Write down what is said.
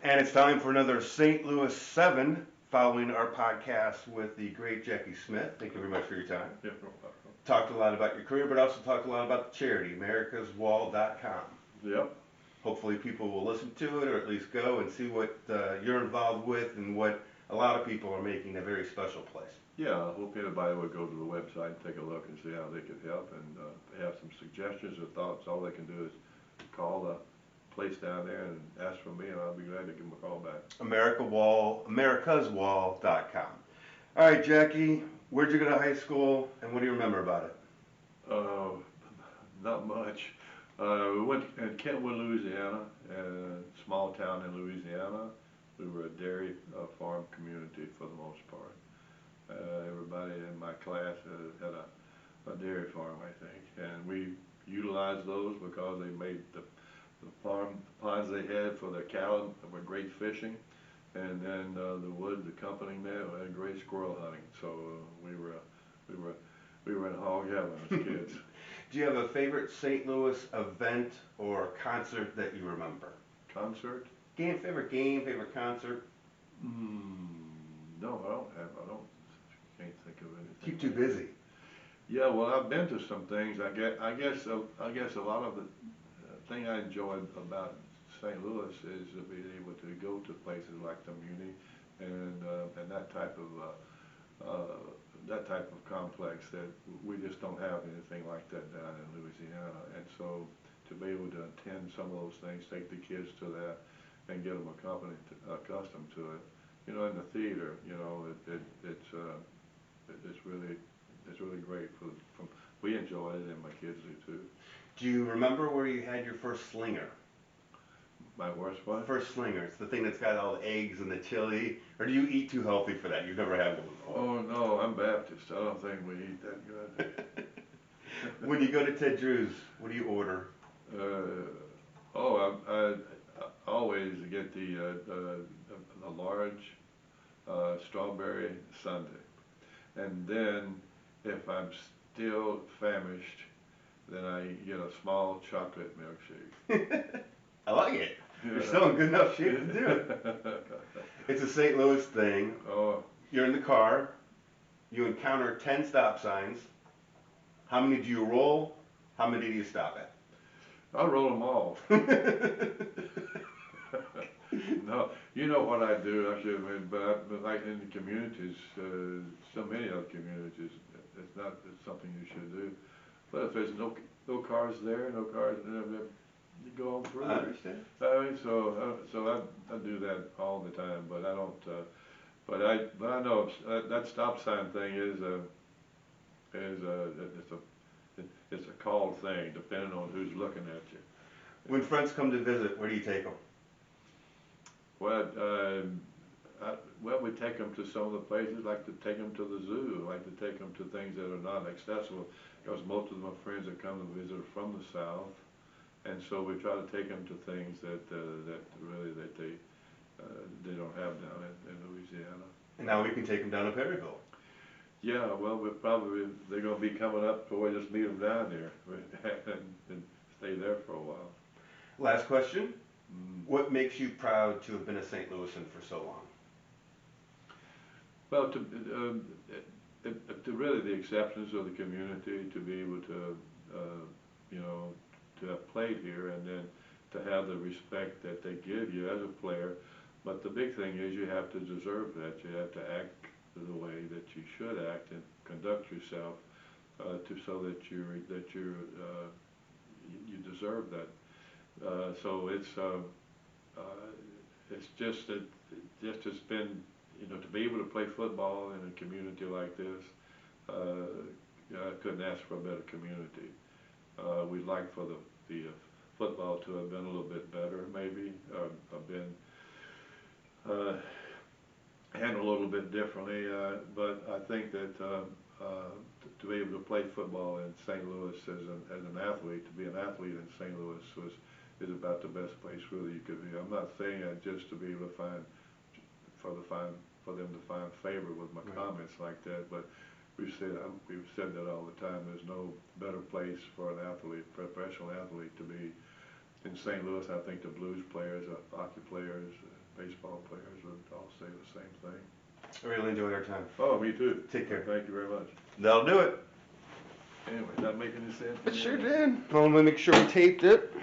And it's time for another St. Louis 7 following our podcast with the great Jackie Smith. Thank you very much for your time. Yeah, no problem. Talked a lot about your career, but also talked a lot about the charity, americaswall.com. Yep. Hopefully people will listen to it or at least go and see what you're involved with and what a lot of people are making a very special place. Yeah, I hope anybody would go to the website and take a look and see how they could help, and have some suggestions or thoughts. All they can do is call the place down there and ask for me, and I'll be glad to give them a call back. americaswall.com. All right, Jackie, where'd you go to high school and what do you remember about it? Not much. We went in Kentwood, Louisiana, a small town in Louisiana. We were a dairy farm community for the most part. Everybody in my class had a dairy farm, I think, and we utilized those because they made the ponds they had for the cattle were great fishing, and then the woods accompanying that had great squirrel hunting. So we were in hog heaven as kids. Do you have a favorite St. Louis event or concert that you remember? Concert? Favorite game, favorite concert? No, I don't. Can't think of anything. Keep too busy. Yeah, well, I've been to some things. I guess a lot of the thing I enjoyed about St. Louis is being able to go to places like the Muni and that type of complex that we just don't have anything like that down in Louisiana. And so to be able to attend some of those things, take the kids to that, and get them accustomed to it. You know, in the theater, you know, it's really great. We enjoy it, and my kids do too. Do you remember where you had your first slinger? My worst one? First slinger. It's the thing that's got all the eggs and the chili. Or do you eat too healthy for that? You've never had one before. Oh no, I'm Baptist. I don't think we eat that good. When you go to Ted Drew's, what do you order? I always get the large strawberry sundae, and then if I'm still famished, then I get a small chocolate milkshake. I like it. You're still in good enough shape to do it. It's a St. Louis thing. Oh. You're in the car. You encounter 10 stop signs. How many do you roll? How many do you stop at? I roll them all. No, you know what I do. I should, but like in the communities, so many other communities, it's something you should do. But if there's no cars there, no cars, you go on through. I understand. So I do that all the time, but I don't. But I know that stop sign thing it's a called thing, depending on who's looking at you. When friends come to visit, where do you take them? Well, we take them to some of the places, like to take them to the zoo, like to take them to things that are not accessible, because most of my friends that come to visit are from the South, and so we try to take them to things that they don't have down in Louisiana. And now we can take them down to Perryville. Yeah, well, they're going to be coming up, so we'll just meet them down there and stay there for a while. Last question. What makes you proud to have been a St. Louisan for so long? Well, to really the acceptance of the community, to be able to, to have played here, and then to have the respect that they give you as a player. But the big thing is you have to deserve that. You have to act the way that you should act and conduct yourself so that you deserve that. So it's just that it's been, to be able to play football in a community like this. I couldn't ask for a better community. We'd like for the football to have been a little bit better, maybe, been handled a little bit differently, but I think that to be able to play football in St. Louis as an athlete, to be an athlete in St. Louis is about the best place really you could be. I'm not saying that just to be able to for them to find favor with my comments like that, but we've said that all the time. There's no better place for an athlete, professional athlete, to be in St. Louis. I think the blues players, hockey players, say the same thing. I really enjoyed our time. Oh, me too. Take care. Thank you very much. That'll do it. Anyway, does that make any sense? It sure did. I want to make sure we taped it.